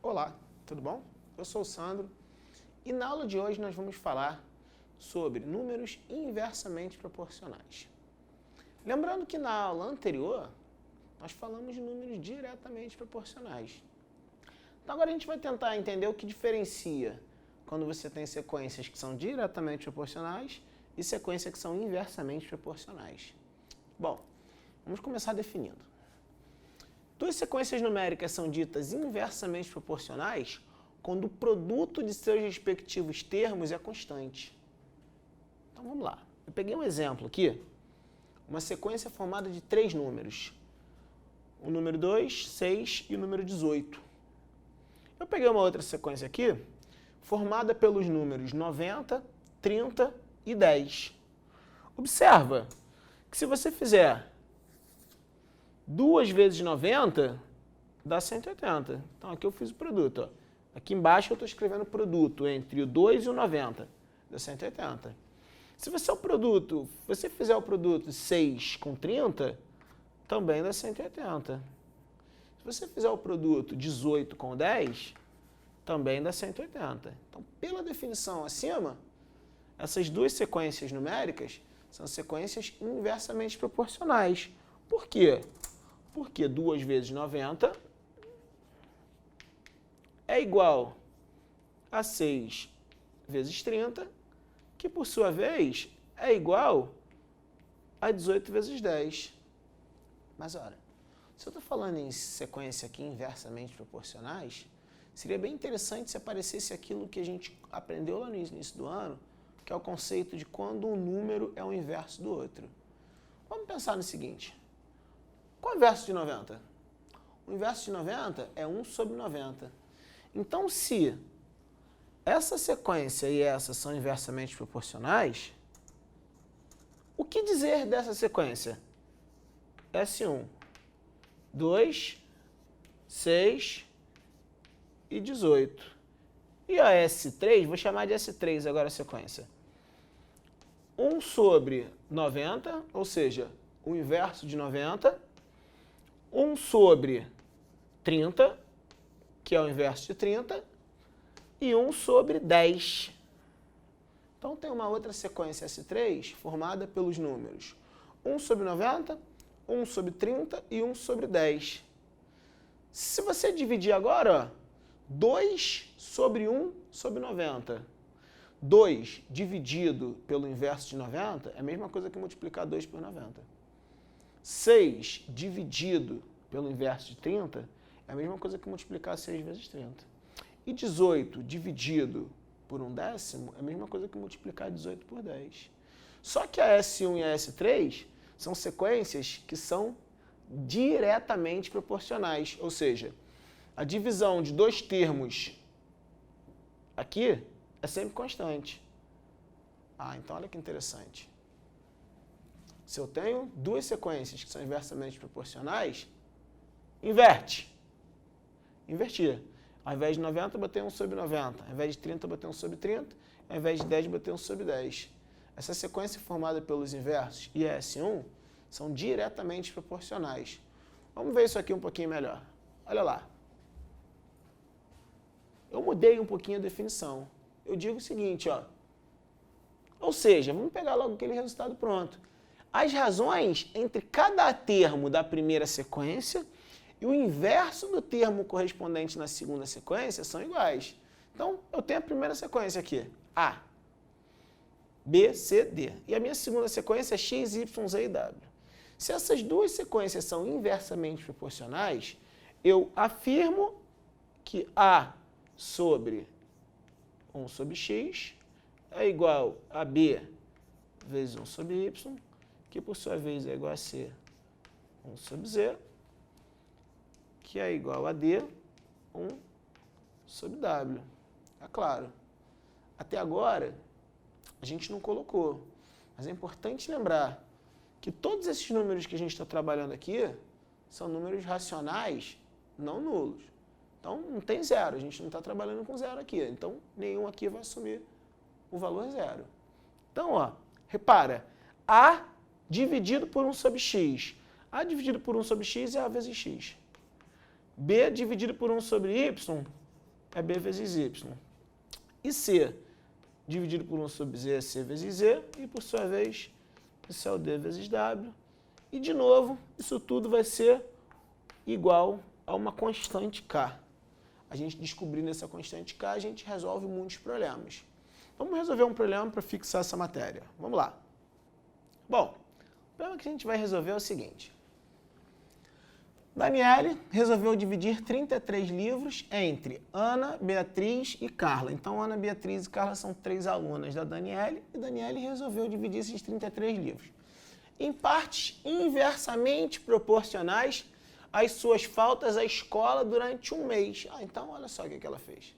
Olá, tudo bom? Eu sou o Sandro e na aula de hoje nós vamos falar sobre números inversamente proporcionais. Lembrando que na aula anterior nós falamos de números diretamente proporcionais. Então agora a gente vai tentar entender o que diferencia quando você tem sequências que são diretamente proporcionais e sequências que são inversamente proporcionais. Bom, vamos começar definindo. Duas sequências numéricas são ditas inversamente proporcionais quando o produto de seus respectivos termos é constante. Então vamos lá. Eu peguei um exemplo aqui, uma sequência formada de três números. O número 2, 6 e o número 18. Eu peguei uma outra sequência aqui, formada pelos números 90, 30 e 10. Observa que se você fizer 2 vezes 90 dá 180. Então aqui eu fiz o produto. Ó. Aqui embaixo eu estou escrevendo o produto entre o 2 e o 90. Dá 180. Se você fizer o produto 6 com 30, também dá 180. Se você fizer o produto 18 com 10, também dá 180. Então, pela definição acima, essas duas sequências numéricas são sequências inversamente proporcionais. Por quê? Porque 2 vezes 90 é igual a 6 vezes 30, que por sua vez é igual a 18 vezes 10. Mas ora, se eu estou falando em sequência aqui inversamente proporcionais, seria bem interessante se aparecesse aquilo que a gente aprendeu lá no início do ano, que é o conceito de quando um número é o inverso do outro. Vamos pensar no seguinte. Qual é o inverso de 90? O inverso de 90 é 1 sobre 90. Então, se essa sequência e essa são inversamente proporcionais, o que dizer dessa sequência? S1, 2, 6 e 18. E a S3, vou chamar de S3 agora a sequência. 1 sobre 90, ou seja, o inverso de 90, 1 sobre 30, que é o inverso de 30, e 1 sobre 10. Então, tem uma outra sequência S3 formada pelos números 1 sobre 90, 1 sobre 30 e 1 sobre 10. Se você dividir agora, ó, 2 sobre 1 sobre 90. 2 dividido pelo inverso de 90 é a mesma coisa que multiplicar 2 por 90. 6 dividido pelo inverso de 30 é a mesma coisa que multiplicar 6 vezes 30. E 18 dividido por 1/10 é a mesma coisa que multiplicar 18 por 10. Só que a S1 e a S3 são sequências que são diretamente proporcionais, ou seja, a divisão de dois termos aqui é sempre constante. Então olha que interessante. Se eu tenho duas sequências que são inversamente proporcionais, inverte. Invertir. Ao invés de 90, bater 1 sobre 90. Ao invés de 30, bater 1 sobre 30. Ao invés de 10, bater 1 sobre 10. Essa sequência formada pelos inversos e S1 são diretamente proporcionais. Vamos ver isso aqui um pouquinho melhor. Olha lá. Eu mudei um pouquinho a definição. Eu digo o seguinte, ó. Ou seja, vamos pegar logo aquele resultado pronto. As razões entre cada termo da primeira sequência e o inverso do termo correspondente na segunda sequência são iguais. Então, eu tenho a primeira sequência aqui, A, B, C, D. E a minha segunda sequência é X, Y, Z e W. Se essas duas sequências são inversamente proporcionais, eu afirmo que A sobre 1 sobre X é igual a B vezes 1 sobre Y, que por sua vez é igual a C 1 sobre Z, que é igual a D 1 sobre W. É claro, até agora a gente não colocou, mas é importante lembrar que todos esses números que a gente está trabalhando aqui são números racionais, não nulos. Então, não tem zero, a gente não está trabalhando com zero aqui. Então, nenhum aqui vai assumir o valor zero. Então, ó, repara, A dividido por 1 sobre X. A dividido por 1 sobre X é A vezes X. B dividido por 1 sobre Y é B vezes Y. E C dividido por 1 sobre Z é C vezes Z, e por sua vez, isso é o D vezes W. E de novo, isso tudo vai ser igual a uma constante K. A gente descobrindo essa constante K, a gente resolve muitos problemas. Vamos resolver um problema para fixar essa matéria. Vamos lá. Bom, o problema que a gente vai resolver é o seguinte. Daniele resolveu dividir 33 livros entre Ana, Beatriz e Carla. Então, Ana, Beatriz e Carla são 3 alunas da Daniele, e Daniele resolveu dividir esses 33 livros em partes inversamente proporcionais às suas faltas à escola durante um mês. Então, olha só o que ela fez.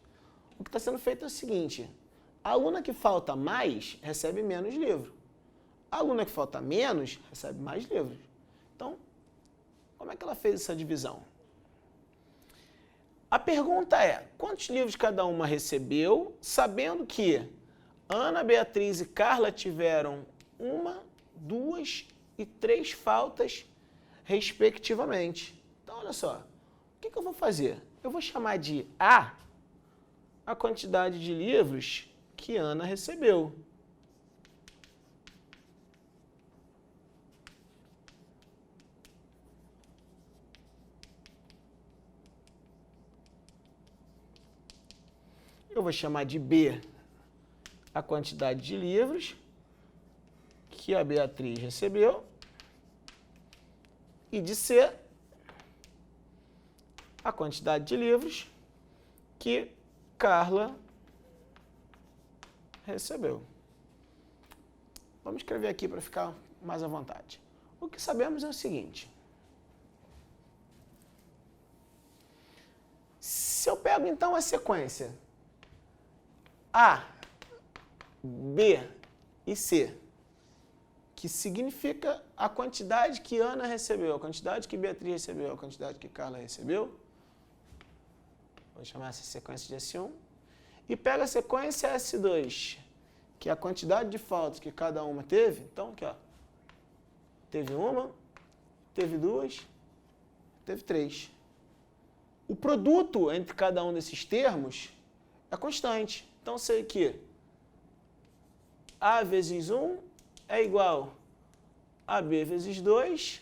O que está sendo feito é o seguinte: a aluna que falta mais recebe menos livro. A aluna que falta menos recebe mais livros. Então, como é que ela fez essa divisão? A pergunta é, quantos livros cada uma recebeu, sabendo que Ana, Beatriz e Carla tiveram 1, 2 e 3 faltas, respectivamente. Então, olha só, o que eu vou fazer? Eu vou chamar de A a quantidade de livros que Ana recebeu. Eu vou chamar de B a quantidade de livros que a Beatriz recebeu. E de C a quantidade de livros que Carla recebeu. Vamos escrever aqui para ficar mais à vontade. O que sabemos é o seguinte. Se eu pego então a sequência A, B e C, que significa a quantidade que Ana recebeu, a quantidade que Beatriz recebeu, a quantidade que Carla recebeu, vou chamar essa sequência de S1, e pega a sequência S2, que é a quantidade de faltas que cada uma teve. Então, aqui, ó, teve 1, teve 2, teve 3. O produto entre cada um desses termos é constante. Então, sei que A vezes 1 é igual a B vezes 2,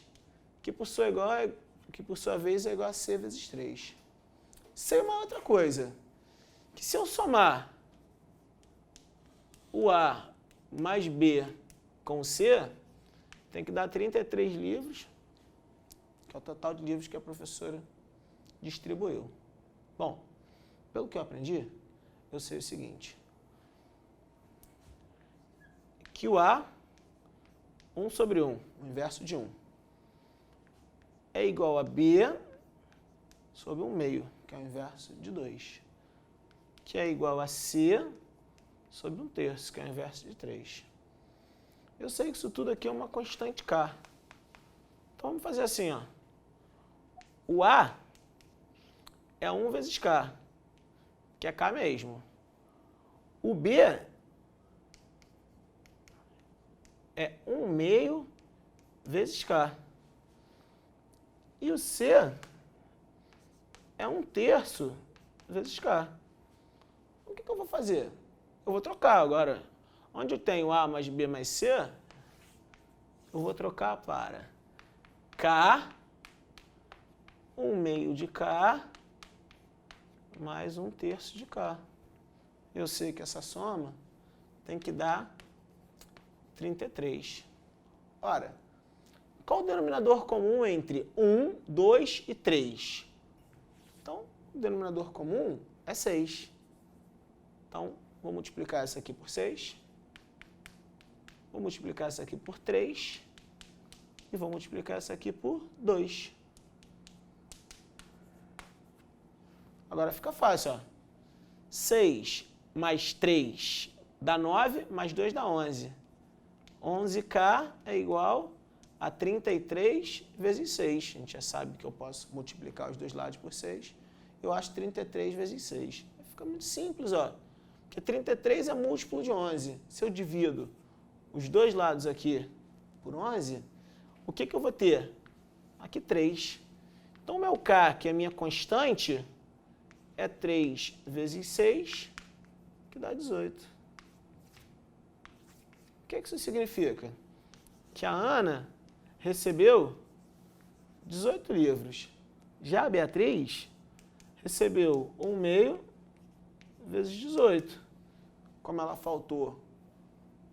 que por sua vez é igual a C vezes 3. Sei uma outra coisa, que se eu somar o A mais B com o C, tem que dar 33 livros, que é o total de livros que a professora distribuiu. Bom, pelo que eu aprendi, eu sei o seguinte, que o A, 1 sobre 1, o inverso de 1, é igual a B sobre 1 meio, que é o inverso de 2, que é igual a C sobre 1 terço, que é o inverso de 3. Eu sei que isso tudo aqui é uma constante K. Então, vamos fazer assim, ó. O A é 1 vezes K, que é K mesmo. O B é 1 meio vezes K. E o C é 1 terço vezes K. O que eu vou fazer? Eu vou trocar agora. Onde eu tenho A mais B mais C, eu vou trocar para K, 1 meio de K, mais 1 terço de K. Eu sei que essa soma tem que dar 33. Ora, qual o denominador comum entre 1, 2 e 3? Então, o denominador comum é 6. Então, vou multiplicar essa aqui por 6. Vou multiplicar essa aqui por 3. E vou multiplicar essa aqui por 2. Agora fica fácil, ó. 6 mais 3 dá 9, mais 2 dá 11. 11K é igual a 33 vezes 6. A gente já sabe que eu posso multiplicar os dois lados por 6. Eu acho 33 vezes 6. Fica muito simples, ó. Porque 33 é múltiplo de 11. Se eu divido os dois lados aqui por 11, o que eu vou ter? Aqui 3. Então, o meu K, que é a minha constante, é 3 vezes 6, que dá 18. O que isso significa? Que a Ana recebeu 18 livros. Já a Beatriz recebeu 1/2 vezes 18. Como ela faltou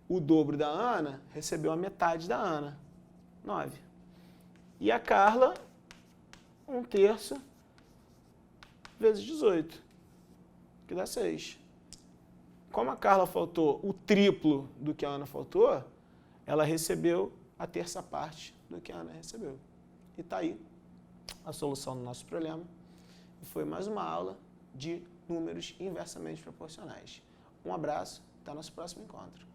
o dobro da Ana, recebeu a metade da Ana, 9. E a Carla, 1/3 vezes 18, que dá 6. Como a Carla faltou o triplo do que a Ana faltou, ela recebeu a terça parte do que a Ana recebeu. E está aí a solução do nosso problema. E foi mais uma aula de números inversamente proporcionais. Um abraço, até nosso próximo encontro.